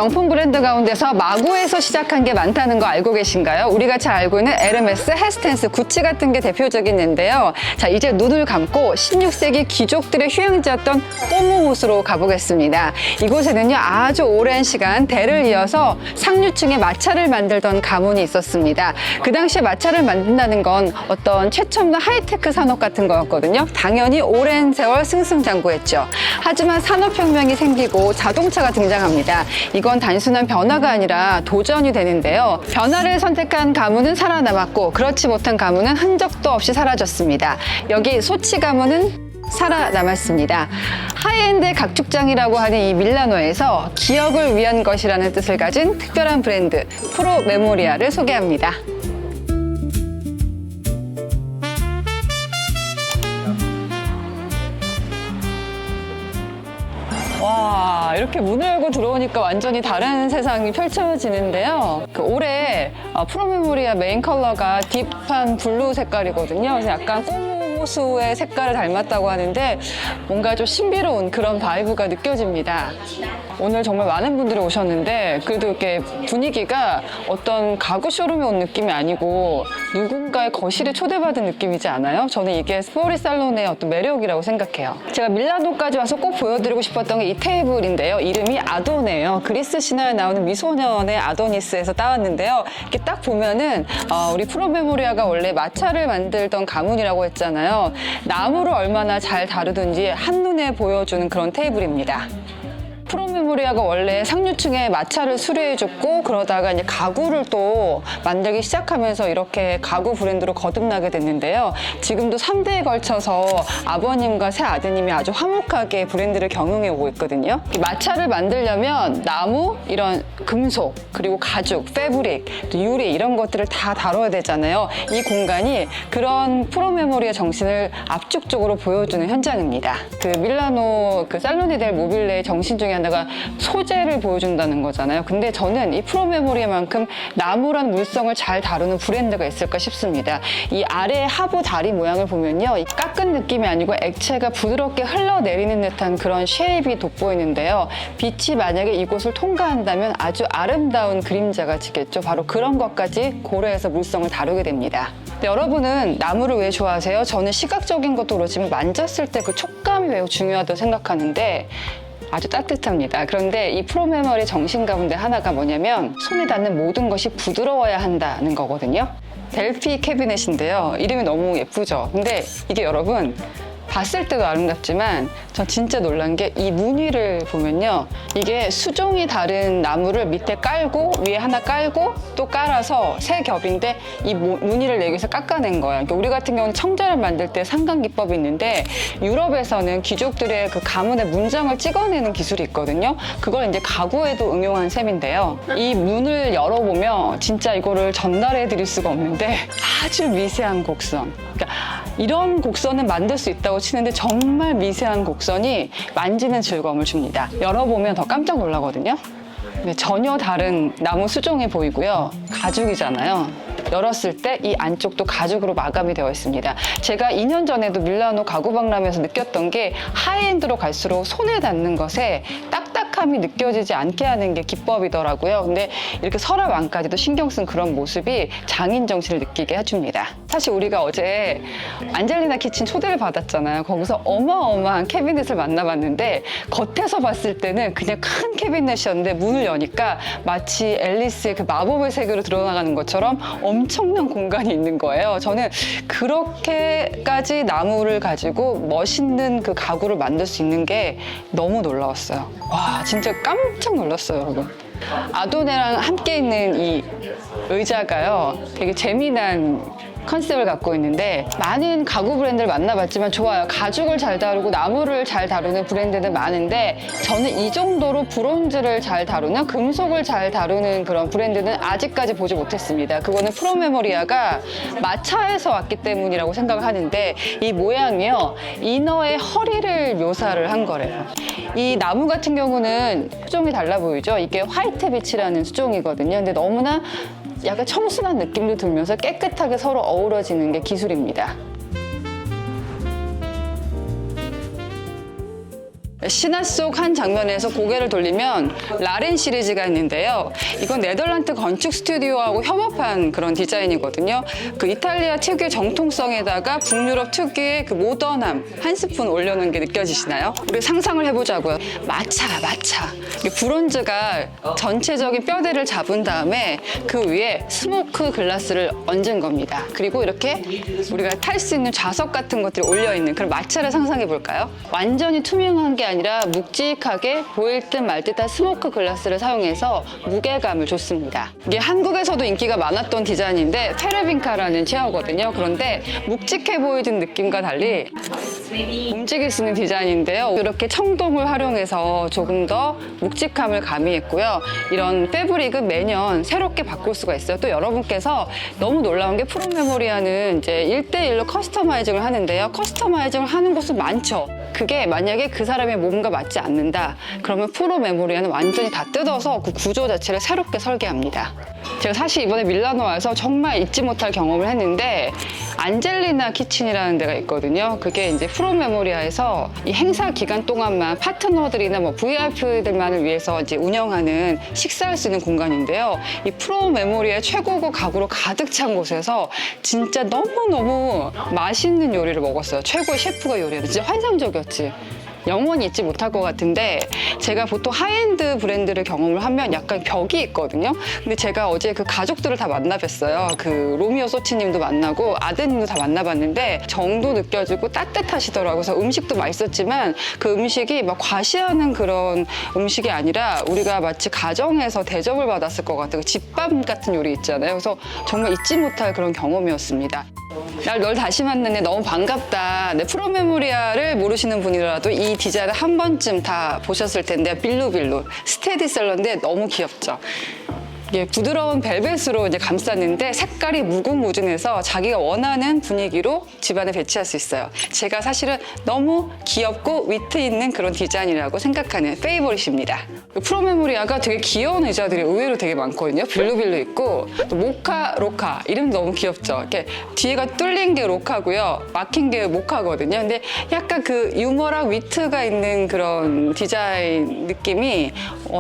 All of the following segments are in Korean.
명품 브랜드 가운데서 마구에서 시작한 게 많다는 거 알고 계신가요? 우리가 잘 알고 있는 에르메스, 헤스텐스, 구찌 같은 게 대표적인데요. 자, 이제 눈을 감고 16세기 귀족들의 휴양지였던 꼬무못으로 가보겠습니다. 이곳에는요, 아주 오랜 시간 대를 이어서 상류층에 마차를 만들던 가문이 있었습니다. 그 당시에 마차를 만든다는 건 어떤 최첨단 하이테크 산업 같은 거였거든요. 당연히 오랜 세월 승승장구했죠. 하지만 산업혁명이 생기고 자동차가 등장합니다. 이건 단순한 변화가 아니라 도전이 되는데요. 변화를 선택한 가문은 살아남았고 그렇지 못한 가문은 흔적도 없이 사라졌습니다. 여기 소치 가문은 살아남았습니다. 하이엔드 각축장이라고 하는 이 밀라노에서 기억을 위한 것이라는 뜻을 가진 특별한 브랜드 프로 메모리아를 소개합니다. 와, 이렇게 문을 열고 들어오니까 완전히 다른 세상이 펼쳐지는데요. 올해 프로메모리아 메인 컬러가 딥한 블루 색깔이거든요. 그래서 약간 호수의 색깔을 닮았다고 하는데 뭔가 좀 신비로운 그런 바이브가 느껴집니다. 오늘 정말 많은 분들이 오셨는데 그래도 이렇게 분위기가 어떤 가구 쇼룸에 온 느낌이 아니고 누군가의 거실에 초대받은 느낌이지 않아요? 저는 이게 스포리 살론의 어떤 매력이라고 생각해요. 제가 밀라노까지 와서 꼭 보여드리고 싶었던 게 이 테이블인데요. 이름이 아도네예요. 그리스 신화에 나오는 미소년의 아도니스에서 따왔는데요. 이렇게 딱 보면은 우리 프로메모리아가 원래 마차를 만들던 가문이라고 했잖아요. 나무를 얼마나 잘 다루든지 한눈에 보여주는 그런 테이블입니다. 프로메모리아가 원래 상류층에 마차를 수리해줬고 그러다가 이제 가구를 또 만들기 시작하면서 이렇게 가구 브랜드로 거듭나게 됐는데요. 지금도 3대에 걸쳐서 아버님과 새 아드님이 아주 화목하게 브랜드를 경영해 오고 있거든요. 이 마차를 만들려면 나무, 이런 금속, 그리고 가죽, 패브릭, 또 유리 이런 것들을 다 다뤄야 되잖아요. 이 공간이 그런 프로메모리아 정신을 압축적으로 보여주는 현장입니다. 그 밀라노 그 살로니 델 모빌레의 정신 중에 하나가 소재를 보여준다는 거잖아요. 근데 저는 이 프로메모리아만큼 나무란 물성을 잘 다루는 브랜드가 있을까 싶습니다. 이 아래 하부 다리 모양을 보면요, 이 깎은 느낌이 아니고 액체가 부드럽게 흘러내리는 듯한 그런 쉐입이 돋보이는데요. 빛이 만약에 이곳을 통과한다면 아주 아름다운 그림자가 지겠죠. 바로 그런 것까지 고려해서 물성을 다루게 됩니다. 여러분은 나무를 왜 좋아하세요? 저는 시각적인 것도 그렇지만 만졌을 때 그 촉감이 매우 중요하다고 생각하는데 아주 따뜻합니다. 그런데 이 프로메모리 정신 가운데 하나가 뭐냐면 손에 닿는 모든 것이 부드러워야 한다는 거거든요. 델피 캐비넷인데요. 이름이 너무 예쁘죠? 근데 이게 여러분 봤을 때도 아름답지만 전 진짜 놀란 게 이 무늬를 보면요, 이게 수종이 다른 나무를 밑에 깔고 위에 하나 깔고 또 깔아서 세 겹인데 이 무늬를 내기 위해서 깎아낸 거예요. 그러니까 우리 같은 경우는 청자를 만들 때 상간기법이 있는데 유럽에서는 귀족들의 그 가문의 문장을 찍어내는 기술이 있거든요. 그걸 이제 가구에도 응용한 셈인데요. 이 문을 열어보면 진짜 이거를 전달해 드릴 수가 없는데 아주 미세한 곡선, 그러니까 이런 곡선은 만들 수 있다고 치는데 정말 미세한 곡선이 만지는 즐거움을 줍니다. 열어보면 더 깜짝 놀라거든요. 근데 전혀 다른 나무 수종이 보이고요. 가죽이잖아요. 열었을 때 이 안쪽도 가죽으로 마감이 되어 있습니다. 제가 2년 전에도 밀라노 가구 박람회에서 느꼈던 게 하이엔드로 갈수록 손에 닿는 것에 딱딱함이 느껴지지 않게 하는 게 기법이더라고요. 근데 이렇게 서랍 안까지도 신경 쓴 그런 모습이 장인 정신을 느끼게 해줍니다. 사실 우리가 어제 안젤리나 키친 초대를 받았잖아요. 거기서 어마어마한 캐비넷을 만나봤는데 겉에서 봤을 때는 그냥 큰 캐비넷이었는데 문을 여니까 마치 앨리스의 그 마법의 세계로 들어나가는 것처럼 엄청난 공간이 있는 거예요. 저는 그렇게까지 나무를 가지고 멋있는 그 가구를 만들 수 있는 게 너무 놀라웠어요. 와, 진짜 깜짝 놀랐어요, 여러분. 아도네랑 함께 있는 이 의자가요, 되게 재미난 컨셉을 갖고 있는데 많은 가구 브랜드를 만나봤지만 좋아요. 가죽을 잘 다루고 나무를 잘 다루는 브랜드는 많은데 저는 이 정도로 브론즈를 잘 다루는, 금속을 잘 다루는 그런 브랜드는 아직까지 보지 못했습니다. 그거는 프로메모리아가 마차에서 왔기 때문이라고 생각을 하는데 이 모양이요, 이너의 허리를 묘사를 한 거래요. 이 나무 같은 경우는 수종이 달라 보이죠? 이게 화이트 비치라는 수종이거든요. 근데 너무나 약간 청순한 느낌도 들면서 깨끗하게 서로 어우러지는 게 기술입니다. 신화 속 한 장면에서 고개를 돌리면 라렌 시리즈가 있는데요. 이건 네덜란드 건축 스튜디오하고 협업한 그런 디자인이거든요. 그 이탈리아 특유의 정통성에다가 북유럽 특유의 그 모던함 한 스푼 올려놓은 게 느껴지시나요? 우리 상상을 해보자고요. 마차. 이 브론즈가 전체적인 뼈대를 잡은 다음에 그 위에 스모크 글라스를 얹은 겁니다. 그리고 이렇게 우리가 탈 수 있는 좌석 같은 것들이 올려있는 그런 마차를 상상해 볼까요? 완전히 투명한 게 아니라 묵직하게 보일 듯 말 듯한 스모크 글라스를 사용해서 무게감을 줬습니다. 이게 한국에서도 인기가 많았던 디자인인데 페레빈카라는 체어거든요. 그런데 묵직해 보이는 느낌과 달리 움직일 수 있는 디자인인데요. 이렇게 청동을 활용해서 조금 더 묵직함을 가미했고요. 이런 패브릭은 매년 새롭게 바꿀 수가 있어요. 또 여러분께서 너무 놀라운 게 프롬메모리아는 이제 1대1로 커스터마이징을 하는데요. 커스터마이징을 하는 곳은 많죠. 그게 만약에 그 사람의 몸과 맞지 않는다. 그러면 프롬메모리아는 완전히 다 뜯어서 그 구조 자체를 새롭게 설계합니다. 제가 사실 이번에 밀라노 와서 정말 잊지 못할 경험을 했는데 안젤리나 키친이라는 데가 있거든요. 그게 이제 프롬메모리아에서 이 행사 기간 동안만 파트너들이나 뭐 VIP들만을 위해서 이제 운영하는 식사할 수 있는 공간인데요. 이 프롬메모리아의 최고급 가구로 가득 찬 곳에서 진짜 너무너무 맛있는 요리를 먹었어요. 최고의 셰프가 요리했는데 진짜 환상적이었지. 영원히 잊지 못할 것 같은데 제가 보통 하이엔드 브랜드를 경험을 하면 약간 벽이 있거든요. 근데 제가 어제 그 가족들을 다 만나뵀어요. 그 로미오 소치님도 만나고 아드님도 다 만나봤는데 정도 느껴지고 따뜻하시더라고요. 그래서 음식도 맛있었지만 그 음식이 막 과시하는 그런 음식이 아니라 우리가 마치 가정에서 대접을 받았을 것 같아요. 집밥 같은 요리 있잖아요. 그래서 정말 잊지 못할 그런 경험이었습니다. 널 다시 만났네, 너무 반갑다. 네, 프롬메모리아를 모르시는 분이라도 이 디자인을 한 번쯤 다 보셨을 텐데 빌루빌루 스테디셀러인데 너무 귀엽죠. 이게 부드러운 벨벳으로 이제 감쌌는데 색깔이 무궁무진해서 자기가 원하는 분위기로 집안에 배치할 수 있어요. 제가 사실은 너무 귀엽고 위트 있는 그런 디자인이라고 생각하는 페이보릿입니다. 프롬메모리아가 되게 귀여운 의자들이 의외로 되게 많거든요. 빌루빌루 있고 또 모카 로카 이름도 너무 귀엽죠. 이렇게 뒤에가 뚫린 게 로카고요, 막힌 게 모카거든요. 근데 약간 그 유머랑 위트가 있는 그런 디자인 느낌이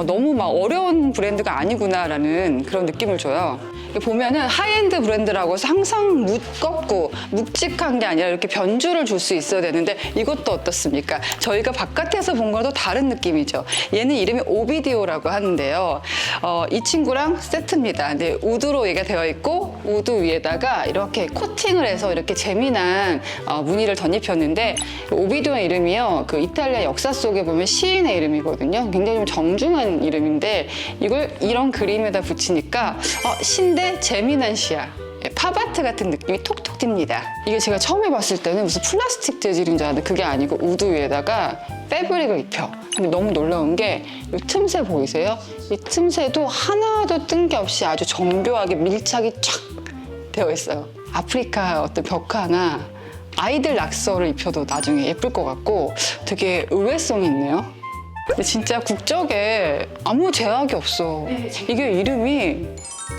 너무 막 어려운 브랜드가 아니구나라는 그런 느낌을 줘요. 보면은 하이엔드 브랜드라고 해서 항상 무겁고 묵직한 게 아니라 이렇게 변주를 줄 수 있어야 되는데 이것도 어떻습니까? 저희가 바깥에서 본 거도 다른 느낌이죠. 얘는 이름이 오비디오라고 하는데요. 이 친구랑 세트입니다. 근데 우드로 얘가 되어 있고 우드 위에다가 이렇게 코팅을 해서 이렇게 재미난 무늬를 덧입혔는데 오비디오의 이름이요. 그 이탈리아 역사 속에 보면 시인의 이름이거든요. 굉장히 좀 정중한 이름인데 이걸 이런 그림에다 붙이니까 신데 재미난 시야. 팝아트 같은 느낌이 톡톡 튑니다. 이게 제가 처음에 봤을 때는 무슨 플라스틱 재질인 줄 알았는데 그게 아니고 우드 위에다가 패브릭을 입혀. 근데 너무 놀라운 게 이 틈새 보이세요? 이 틈새도 하나도 뜬 게 없이 아주 정교하게 밀착이 쫙 되어 있어요. 아프리카 어떤 벽화나 아이들 낙서를 입혀도 나중에 예쁠 것 같고 되게 의외성이 있네요. 근데 진짜 국적에 아무 제약이 없어. 이게 이름이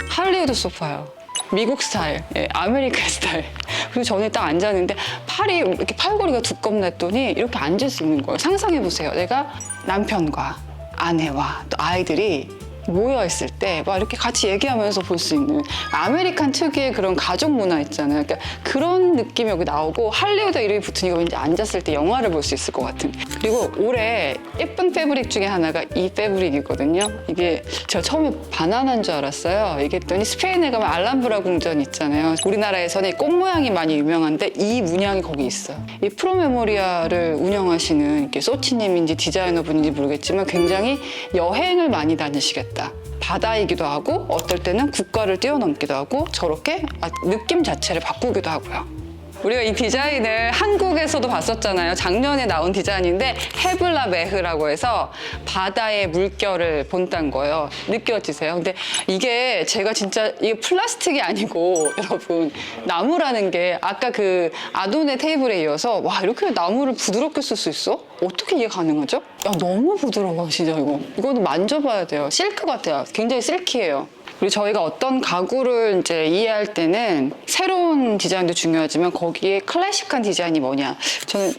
할리우드 소파예요. 미국 스타일, 아메리카 스타일. 그리고 저는 딱 앉았는데 팔이 이렇게 팔걸이가 두껍나 했더니 이렇게 앉을 수 있는 거예요. 상상해보세요. 내가 남편과 아내와 또 아이들이 모여있을 때 막 이렇게 같이 얘기하면서 볼 수 있는 아메리칸 특유의 그런 가족 문화 있잖아요. 그러니까 그런 느낌이 여기 나오고 할리우드 이름이 붙으니까 왠지 앉았을 때 영화를 볼 수 있을 것 같은. 그리고 올해 예쁜 패브릭 중에 하나가 이 패브릭이거든요. 이게 제가 처음에 바나나인 줄 알았어요. 얘기했더니 스페인에 가면 알람브라 궁전 있잖아요. 우리나라에서는 이 꽃 모양이 많이 유명한데 이 문양이 거기 있어요. 이 프롬메모리아를 운영하시는 이렇게 소치님인지 디자이너분인지 모르겠지만 굉장히 여행을 많이 다니시겠다. 바다이기도 하고 어떨 때는 국가를 뛰어넘기도 하고 저렇게 느낌 자체를 바꾸기도 하고요. 우리가 이 디자인을 한국에서도 봤었잖아요. 작년에 나온 디자인인데 헤블라 메흐라고 해서 바다의 물결을 본다는 거예요. 느껴지세요? 근데 이게 제가 진짜 이게 플라스틱이 아니고 여러분 나무라는 게 아까 그 아도네 테이블에 이어서 와 이렇게 나무를 부드럽게 쓸 수 있어? 어떻게 이게 가능하죠? 야 너무 부드러워 진짜 이거. 이거는 만져봐야 돼요. 실크 같아요. 굉장히 실키해요. 그리고 저희가 어떤 가구를 이제 이해할 때는 새로운 디자인도 중요하지만 거기에 클래식한 디자인이 뭐냐. 저는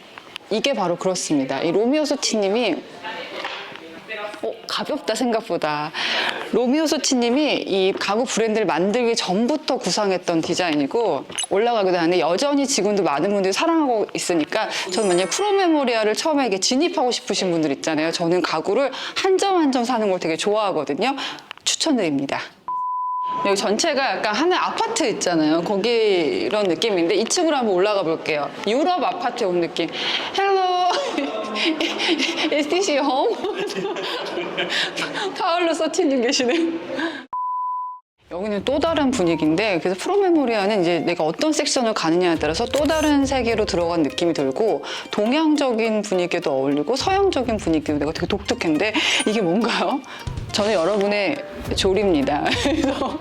이게 바로 그렇습니다. 이 로미오 소치님이 가볍다 생각보다. 로미오 소치님이 이 가구 브랜드를 만들기 전부터 구상했던 디자인이고 올라가기도 하는데 여전히 지금도 많은 분들이 사랑하고 있으니까 저는 만약에 프로메모리아를 처음에 이게 진입하고 싶으신 분들 있잖아요. 저는 가구를 한 점 한 점 사는 걸 되게 좋아하거든요. 추천드립니다. 여기 전체가 약간 하나의 아파트 있잖아요. 거기 이런 느낌인데 2층으로 한번 올라가 볼게요. 유럽 아파트에 온 느낌. Hello, is this your home? 파울로 서치님 계시네요. 여기는 또 다른 분위기인데 그래서 프로메모리아는 이제 내가 어떤 섹션을 가느냐에 따라서 또 다른 세계로 들어간 느낌이 들고 동양적인 분위기도 어울리고 서양적인 분위기도 내가 되게 독특한데 이게 뭔가요? 저는 여러분의 조리입니다. 그래서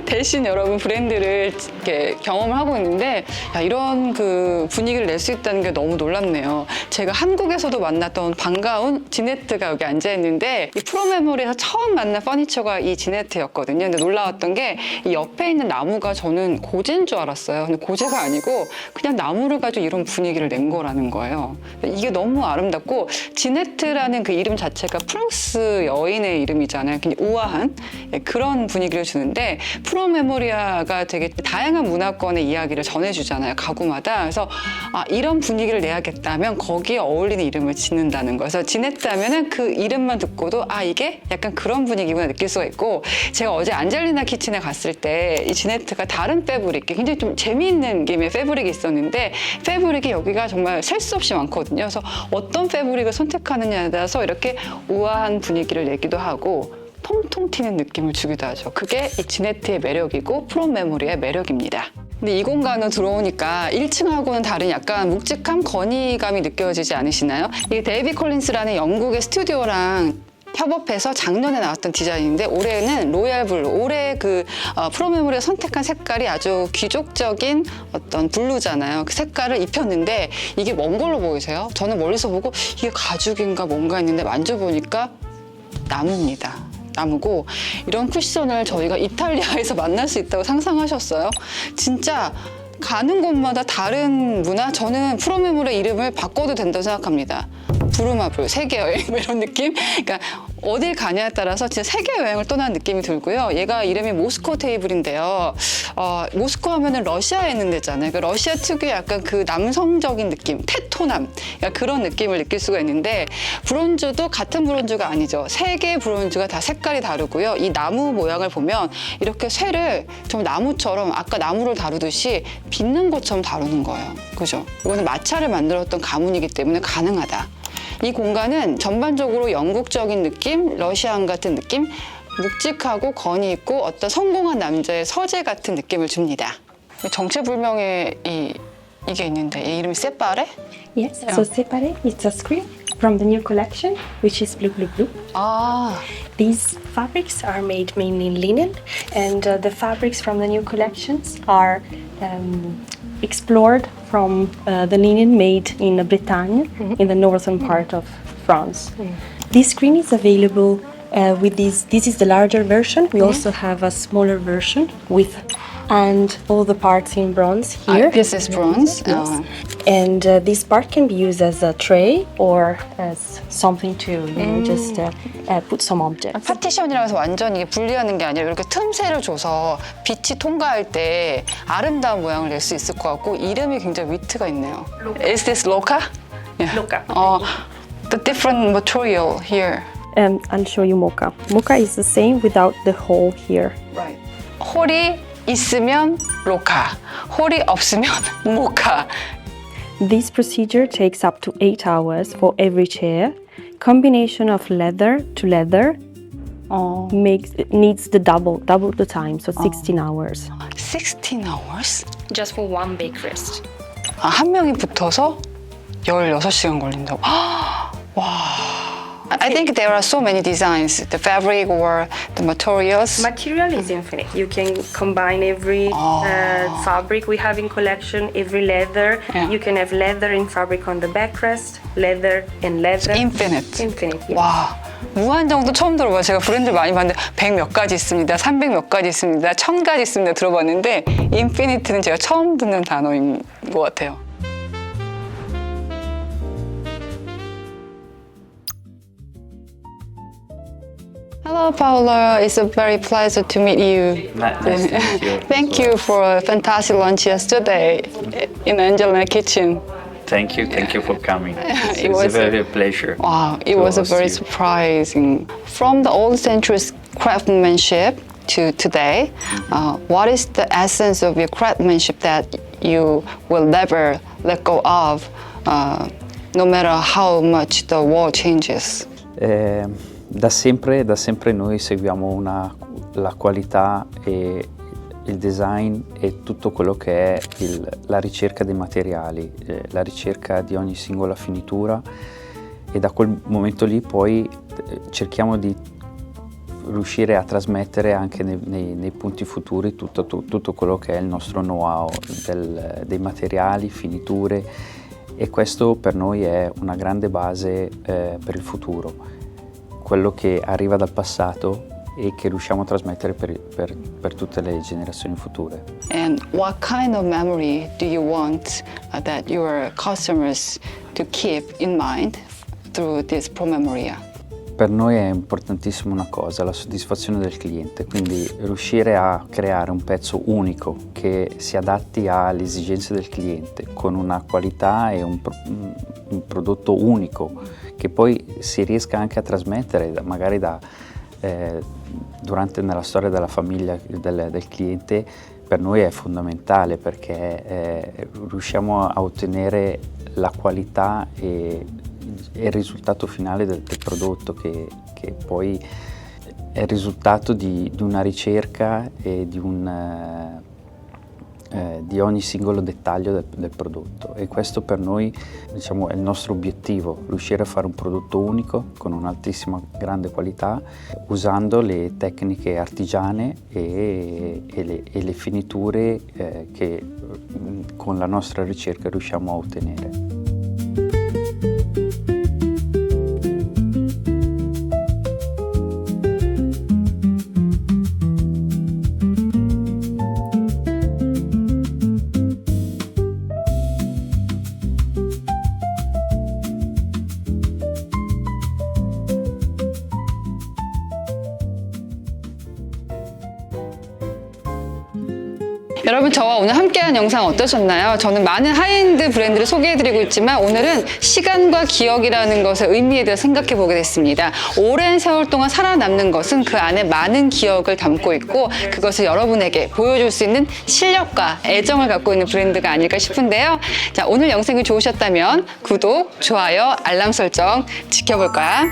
대신 여러분 브랜드를 이렇게 경험을 하고 있는데 야, 이런 그 분위기를 낼 수 있다는 게 너무 놀랍네요. 제가 한국에서도 만났던 반가운 지네트가 여기 앉아있는데 이 프로메모리에서 처음 만난 퍼니처가 이 지네트였거든요. 근데 놀라웠던 게 이 옆에 있는 나무가 저는 고제인 줄 알았어요. 근데 고제가 아니고 그냥 나무를 가지고 이런 분위기를 낸 거라는 거예요. 이게 너무 아름답고 지네트라는 그 이름 자체가 프랑스 여인의 이름이잖아요. 굉장히 우아한 그런 분위기를 주는데 프로메모리아가 되게 다양한 문화권의 이야기를 전해주잖아요. 가구마다. 그래서 이런 분위기를 내야겠다면 거기에 어울리는 이름을 짓는다는 거예요. 그래서 지네트 하면은 그 이름만 듣고도 이게 약간 그런 분위기구나 느낄 수가 있고 제가 어제 안젤리나 키친에 갔을 때 이 지네트가 다른 패브릭 굉장히 좀 재미있는 느낌의 패브릭이 있었는데 패브릭이 여기가 정말 셀 수 없이 많거든요. 그래서 어떤 패브릭을 선택하느냐에 따라서 이렇게 우아한 분위기를 내기도 하고 통통 튀는 느낌을 주기도 하죠. 그게 이 지네트의 매력이고 프로메모리의 매력입니다. 근데 이 공간으로 들어오니까 1층하고는 다른 약간 묵직함, 건의감이 느껴지지 않으시나요? 이게 데이비 콜린스라는 영국의 스튜디오랑 협업해서 작년에 나왔던 디자인인데 올해는 로얄 블루, 올해 그 프로메모리가 선택한 색깔이 아주 귀족적인 어떤 블루잖아요. 그 색깔을 입혔는데 이게 먼 걸로 보이세요? 저는 멀리서 보고 이게 가죽인가 뭔가 했는데 만져보니까 나무입니다. 나무고 이런 쿠션을 저희가 이탈리아에서 만날 수 있다고 상상하셨어요? 진짜 가는 곳마다 다른 문화? 저는 프로메모리의 이름을 바꿔도 된다고 생각합니다. 부루마블, 세계 여행 이런 느낌? 그러니까 어딜 가냐에 따라서 진짜 세계 여행을 떠나는 느낌이 들고요. 얘가 이름이 모스코 테이블인데요. 모스코 하면은 러시아에 있는 데잖아요. 그러니까 러시아 특유의 약간 그 남성적인 느낌, 테토남 그러니까 그런 느낌을 느낄 수가 있는데 브론즈도 같은 브론즈가 아니죠. 세 개의 브론즈가 다 색깔이 다르고요. 이 나무 모양을 보면 이렇게 쇠를 좀 나무처럼 아까 나무를 다루듯이 빚는 것처럼 다루는 거예요. 그죠? 이거는 마차를 만들었던 가문이기 때문에 가능하다. 이 공간은 전반적으로 영국적인 느낌, 러시안 같은 느낌, 묵직하고 건의 있고 어떤 성공한 남자의 서재 같은 느낌을 줍니다. 정체불명의 이게 있는데 이 이름이 세파레? Yes, so Separe, it's a screen from the new collection, which is Blue Blue Blue. These fabrics are made mainly in linen, and the fabrics from the new collections are explored from the linen made in Bretagne, in the northern part of France. This screen is available with this is the larger version. We also have a smaller version with and all the parts in bronze here. This is bronze. Yes. And this part can be used as a tray or as something to just put some objects. 파티션이라고 해서 완전히 이게 분리하는 게 아니라 이렇게 틈새를 줘서 빛이 통과할 때 아름다운 모양을 낼 수 있을 것 같고 이름이 굉장히 위트가 있네요. Is this Loca? Yeah. Loca. The different material here. I'll show you mocha. Mocha is the same without the hole here. Right. 홀이 있으면 로카, 홀이 없으면 모카. This procedure takes up to 8 hours for every chair. Combination of leather to leather needs the double the time, so 16 hours. 16 hours? Just for one backrest. 한 명이 붙어서 16시간 걸린다고. 와. I think there are so many designs, the fabric or the materials. Material is infinite. You can combine every fabric we have in collection, every leather. Yeah. You can have leather and fabric on the backrest, leather and leather. Infinite. Infinite, yes. 와, 무한정도 처음 들어봐요. 제가 브랜드를 많이 봤는데 100 몇 가지 있습니다, 300 몇 가지 있습니다, 1000가지 있습니다 들어봤는데 인피니트는 제가 처음 듣는 단어인 것 같아요. Hello, Paula. It's a very pleasure to meet you. Nice to meet you. Thank you for a fantastic lunch yesterday in Angelina Kitchen. Thank you for coming. It's, It it's was a very pleasure. Wow, it to was a host very you. surprising. From the old century craftsmanship to today, what is the essence of your craftsmanship that you will never let go of, no matter how much the world changes? Da sempre noi seguiamo la qualità e il design e tutto quello che è la ricerca dei materiali, la ricerca di ogni singola finitura, e da quel momento lì poi cerchiamo di riuscire a trasmettere anche nei punti futuri tutto quello che è il nostro know-how dei materiali, finiture, e questo per noi è una grande base per il futuro, quello che arriva dal passato e che riusciamo a trasmettere per tutte le generazioni future. And what kind of memory do you want that your customers to keep in mind through this promemoria? Per noi è importantissima una cosa, la soddisfazione del cliente, quindi riuscire a creare un pezzo unico che si adatti alle esigenze del cliente, con una qualità e un prodotto unico, che poi si riesca anche a trasmettere magari nella storia della famiglia del cliente. Per noi è fondamentale, perché riusciamo a ottenere la qualità e il risultato finale del prodotto, che poi è il risultato di una ricerca e di ogni singolo dettaglio del prodotto, e questo per noi, diciamo, è il nostro obiettivo: riuscire a fare un prodotto unico con un'altissima grande qualità, usando le tecniche artigiane e le finiture che con la nostra ricerca riusciamo a ottenere. 여러분, 저와 오늘 함께한 영상 어떠셨나요? 저는 많은 하이엔드 브랜드를 소개해드리고 있지만 오늘은 시간과 기억이라는 것의 의미에 대해 생각해 보게 됐습니다. 오랜 세월 동안 살아남는 것은 그 안에 많은 기억을 담고 있고, 그것을 여러분에게 보여줄 수 있는 실력과 애정을 갖고 있는 브랜드가 아닐까 싶은데요. 자, 오늘 영상이 좋으셨다면 구독, 좋아요, 알람 설정 지켜볼 거야.